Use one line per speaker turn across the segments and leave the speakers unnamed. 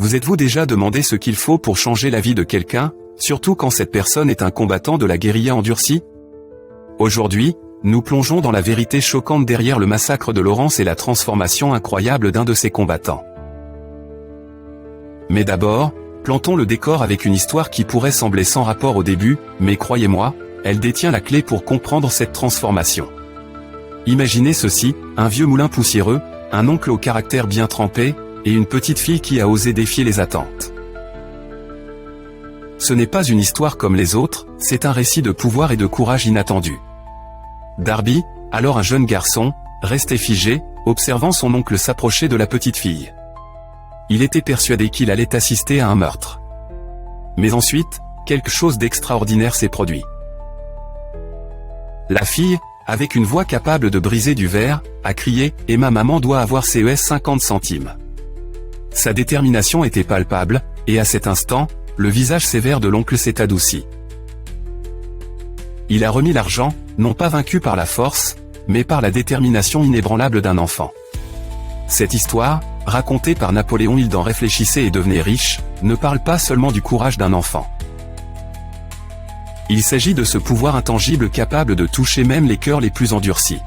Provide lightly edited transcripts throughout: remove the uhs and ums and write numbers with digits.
Vous êtes-vous déjà demandé ce qu'il faut pour changer la vie de quelqu'un, surtout quand cette personne est un combattant de la guérilla endurcie? Aujourd'hui, nous plongeons dans la vérité choquante derrière le massacre de Lawrence et la transformation incroyable d'un de ses combattants. Mais d'abord, plantons le décor avec une histoire qui pourrait sembler sans rapport au début, mais croyez-moi, elle détient la clé pour comprendre cette transformation. Imaginez ceci, un vieux moulin poussiéreux, un oncle au caractère bien trempé, et une petite fille qui a osé défier les attentes. Ce n'est pas une histoire comme les autres, c'est un récit de pouvoir et de courage inattendu. Darby, alors un jeune garçon, restait figé, observant son oncle s'approcher de la petite fille. Il était persuadé qu'il allait assister à un meurtre. Mais ensuite, quelque chose d'extraordinaire s'est produit. La fille, avec une voix capable de briser du verre, a crié « Et ma maman doit avoir CES 50 centimes ». Sa détermination était palpable, et à cet instant, le visage sévère de l'oncle s'est adouci. Il a remis l'argent, non pas vaincu par la force, mais par la détermination inébranlable d'un enfant. Cette histoire, racontée par Napoléon Hill dans Réfléchissez et devenez riche, ne parle pas seulement du courage d'un enfant. Il s'agit de ce pouvoir intangible capable de toucher même les cœurs les plus endurcis.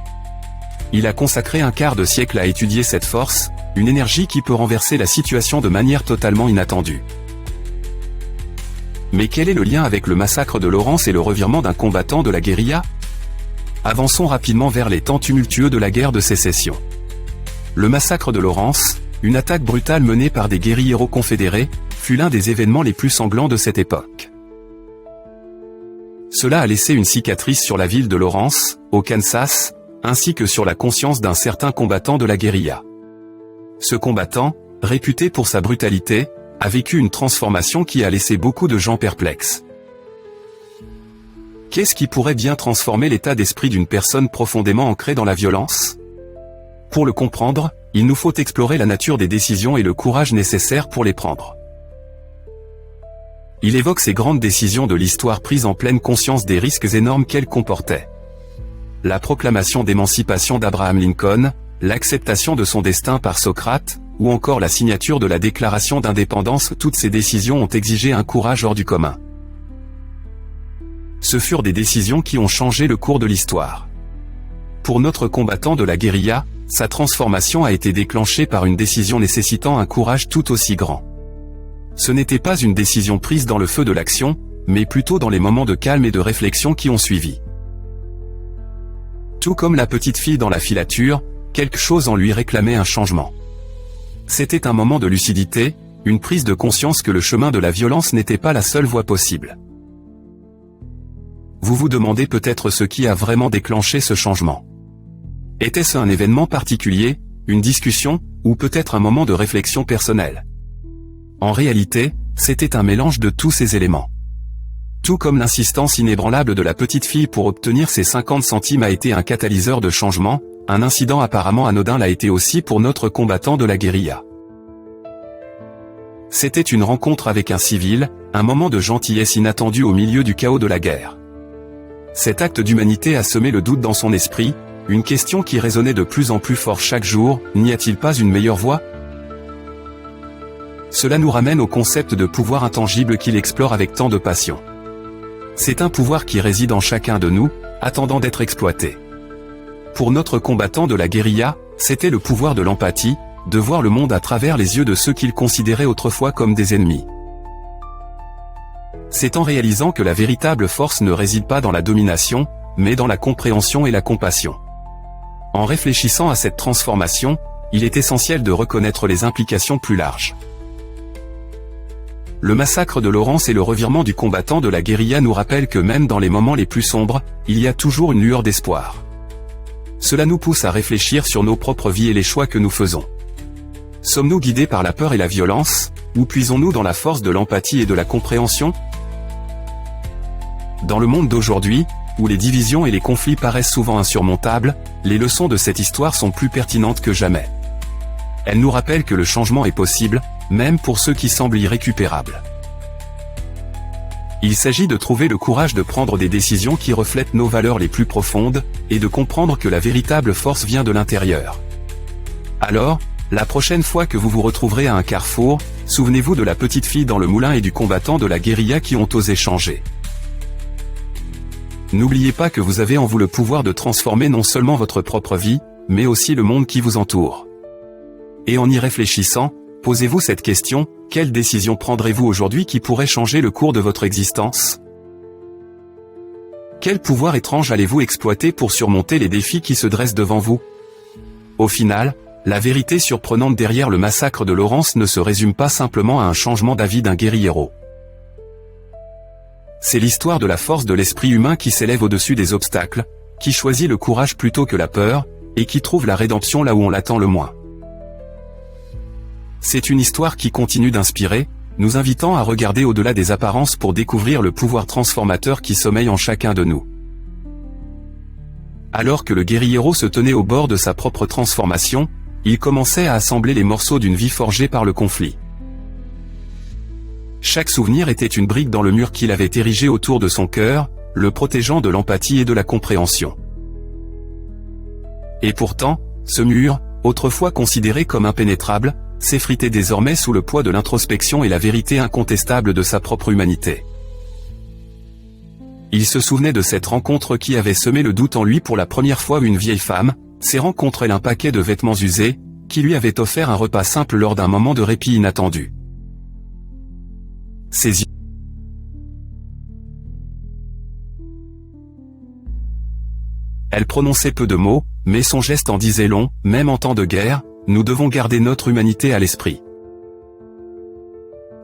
Il a consacré un quart de siècle à étudier cette force, une énergie qui peut renverser la situation de manière totalement inattendue. Mais quel est le lien avec le massacre de Lawrence et le revirement d'un combattant de la guérilla? Avançons rapidement vers les temps tumultueux de la guerre de sécession. Le massacre de Lawrence, une attaque brutale menée par des guérilleros confédérés, fut l'un des événements les plus sanglants de cette époque. Cela a laissé une cicatrice sur la ville de Lawrence, au Kansas, ainsi que sur la conscience d'un certain combattant de la guérilla. Ce combattant, réputé pour sa brutalité, a vécu une transformation qui a laissé beaucoup de gens perplexes. Qu'est-ce qui pourrait bien transformer l'état d'esprit d'une personne profondément ancrée dans la violence? Pour le comprendre, il nous faut explorer la nature des décisions et le courage nécessaire pour les prendre. Il évoque ces grandes décisions de l'histoire prises en pleine conscience des risques énormes qu'elles comportaient. La proclamation d'émancipation d'Abraham Lincoln, l'acceptation de son destin par Socrate, ou encore la signature de la déclaration d'indépendance, toutes ces décisions ont exigé un courage hors du commun. Ce furent des décisions qui ont changé le cours de l'histoire. Pour notre combattant de la guérilla, sa transformation a été déclenchée par une décision nécessitant un courage tout aussi grand. Ce n'était pas une décision prise dans le feu de l'action, mais plutôt dans les moments de calme et de réflexion qui ont suivi. Tout comme la petite fille dans la filature, quelque chose en lui réclamait un changement. C'était un moment de lucidité, une prise de conscience que le chemin de la violence n'était pas la seule voie possible. Vous vous demandez peut-être ce qui a vraiment déclenché ce changement. Était-ce un événement particulier, une discussion, ou peut-être un moment de réflexion personnelle? En réalité, c'était un mélange de tous ces éléments. Tout comme l'insistance inébranlable de la petite fille pour obtenir ses 50 centimes a été un catalyseur de changement, un incident apparemment anodin l'a été aussi pour notre combattant de la guérilla. C'était une rencontre avec un civil, un moment de gentillesse inattendue au milieu du chaos de la guerre. Cet acte d'humanité a semé le doute dans son esprit, une question qui résonnait de plus en plus fort chaque jour, n'y a-t-il pas une meilleure voie? Cela nous ramène au concept de pouvoir intangible qu'il explore avec tant de passion. C'est un pouvoir qui réside en chacun de nous, attendant d'être exploité. Pour notre combattant de la guérilla, c'était le pouvoir de l'empathie, de voir le monde à travers les yeux de ceux qu'il considérait autrefois comme des ennemis. C'est en réalisant que la véritable force ne réside pas dans la domination, mais dans la compréhension et la compassion. En réfléchissant à cette transformation, il est essentiel de reconnaître les implications plus larges. Le massacre de Lawrence et le revirement du combattant de la guérilla nous rappellent que même dans les moments les plus sombres, il y a toujours une lueur d'espoir. Cela nous pousse à réfléchir sur nos propres vies et les choix que nous faisons. Sommes-nous guidés par la peur et la violence, ou puisons-nous dans la force de l'empathie et de la compréhension? Dans le monde d'aujourd'hui, où les divisions et les conflits paraissent souvent insurmontables, les leçons de cette histoire sont plus pertinentes que jamais. Elles nous rappellent que le changement est possible, même pour ceux qui semblent irrécupérables. Il s'agit de trouver le courage de prendre des décisions qui reflètent nos valeurs les plus profondes, et de comprendre que la véritable force vient de l'intérieur. Alors, La prochaine fois que vous vous retrouverez à un carrefour, souvenez-vous de la petite fille dans le moulin et du combattant de la guérilla qui ont osé changer. N'oubliez pas que vous avez en vous le pouvoir de transformer non seulement votre propre vie, mais aussi le monde qui vous entoure. Et en y réfléchissant, posez-vous cette question, quelle décision prendrez-vous aujourd'hui qui pourrait changer le cours de votre existence ? Quel pouvoir étrange allez-vous exploiter pour surmonter les défis qui se dressent devant vous ? Au final, la vérité surprenante derrière le massacre de Lawrence ne se résume pas simplement à un changement d'avis d'un guerriero. C'est l'histoire de la force de l'esprit humain qui s'élève au-dessus des obstacles, qui choisit le courage plutôt que la peur, et qui trouve la rédemption là où on l'attend le moins. C'est une histoire qui continue d'inspirer, nous invitant à regarder au-delà des apparences pour découvrir le pouvoir transformateur qui sommeille en chacun de nous. Alors que le guerriero se tenait au bord de sa propre transformation, il commençait à assembler les morceaux d'une vie forgée par le conflit. Chaque souvenir était une brique dans le mur qu'il avait érigé autour de son cœur, le protégeant de l'empathie et de la compréhension. Et pourtant, ce mur, autrefois considéré comme impénétrable, s'effritait désormais sous le poids de l'introspection et la vérité incontestable de sa propre humanité. Il se souvenait de cette rencontre qui avait semé le doute en lui pour la première fois. Une vieille femme, serrant contre elle un paquet de vêtements usés, qui lui avait offert un repas simple lors d'un moment de répit inattendu. Ses yeux. Elle prononçait peu de mots, mais son geste en disait long. Même en temps de guerre, nous devons garder notre humanité à l'esprit.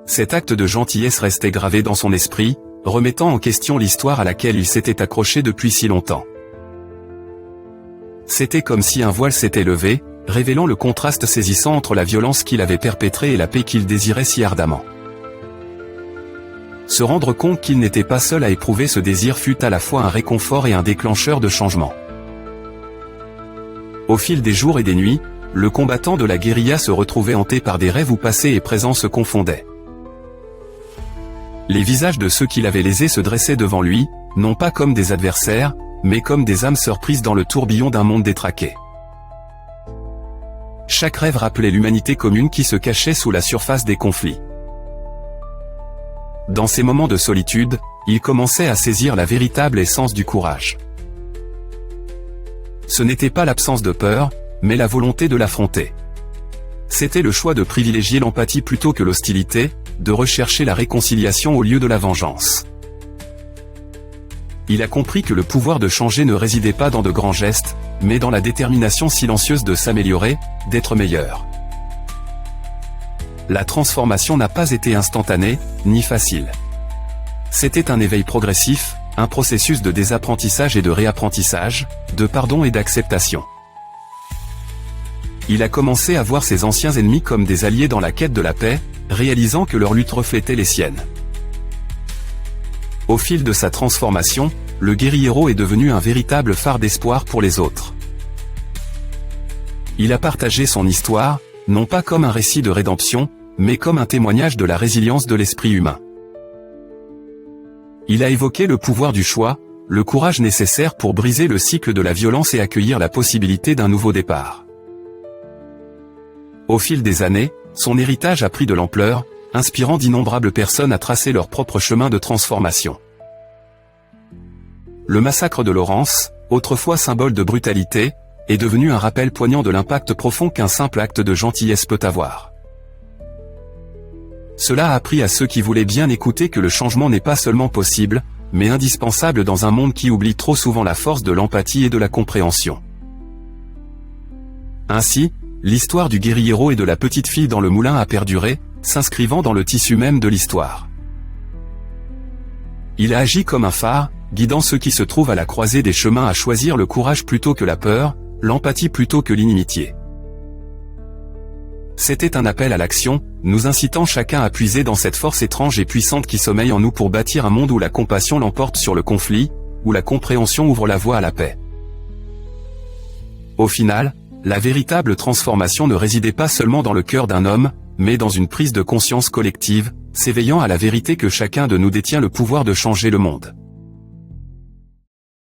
Cet acte de gentillesse restait gravé dans son esprit, remettant en question l'histoire à laquelle il s'était accroché depuis si longtemps. C'était comme si un voile s'était levé, révélant le contraste saisissant entre la violence qu'il avait perpétrée et la paix qu'il désirait si ardemment. Se rendre compte qu'il n'était pas seul à éprouver ce désir fut à la fois un réconfort et un déclencheur de changement. Au fil des jours et des nuits, le combattant de la guérilla se retrouvait hanté par des rêves où passé et présent se confondaient. Les visages de ceux qui l'avaient lésé se dressaient devant lui, non pas comme des adversaires, mais comme des âmes sœurs prises dans le tourbillon d'un monde détraqué. Chaque rêve rappelait l'humanité commune qui se cachait sous la surface des conflits. Dans ces moments de solitude, il commençait à saisir la véritable essence du courage. Ce n'était pas l'absence de peur, mais la volonté de l'affronter. C'était le choix de privilégier l'empathie plutôt que l'hostilité, de rechercher la réconciliation au lieu de la vengeance. Il a compris que le pouvoir de changer ne résidait pas dans de grands gestes, mais dans la détermination silencieuse de s'améliorer, d'être meilleur. La transformation n'a pas été instantanée, ni facile. C'était un éveil progressif, un processus de désapprentissage et de réapprentissage, de pardon et d'acceptation. Il a commencé à voir ses anciens ennemis comme des alliés dans la quête de la paix, réalisant que leur lutte reflétait les siennes. Au fil de sa transformation, le guerriero est devenu un véritable phare d'espoir pour les autres. Il a partagé son histoire, non pas comme un récit de rédemption, mais comme un témoignage de la résilience de l'esprit humain. Il a évoqué le pouvoir du choix, le courage nécessaire pour briser le cycle de la violence et accueillir la possibilité d'un nouveau départ. Au fil des années, son héritage a pris de l'ampleur, inspirant d'innombrables personnes à tracer leur propre chemin de transformation. Le massacre de Lawrence, autrefois symbole de brutalité, est devenu un rappel poignant de l'impact profond qu'un simple acte de gentillesse peut avoir. Cela a appris à ceux qui voulaient bien écouter que le changement n'est pas seulement possible, mais indispensable dans un monde qui oublie trop souvent la force de l'empathie et de la compréhension. Ainsi, l'histoire du guerriero et de la petite fille dans le moulin a perduré, s'inscrivant dans le tissu même de l'histoire. Il a agi comme un phare, guidant ceux qui se trouvent à la croisée des chemins à choisir le courage plutôt que la peur, l'empathie plutôt que l'inimitié. C'était un appel à l'action, nous incitant chacun à puiser dans cette force étrange et puissante qui sommeille en nous pour bâtir un monde où la compassion l'emporte sur le conflit, où la compréhension ouvre la voie à la paix. Au final, la véritable transformation ne résidait pas seulement dans le cœur d'un homme, mais dans une prise de conscience collective, s'éveillant à la vérité que chacun de nous détient le pouvoir de changer le monde.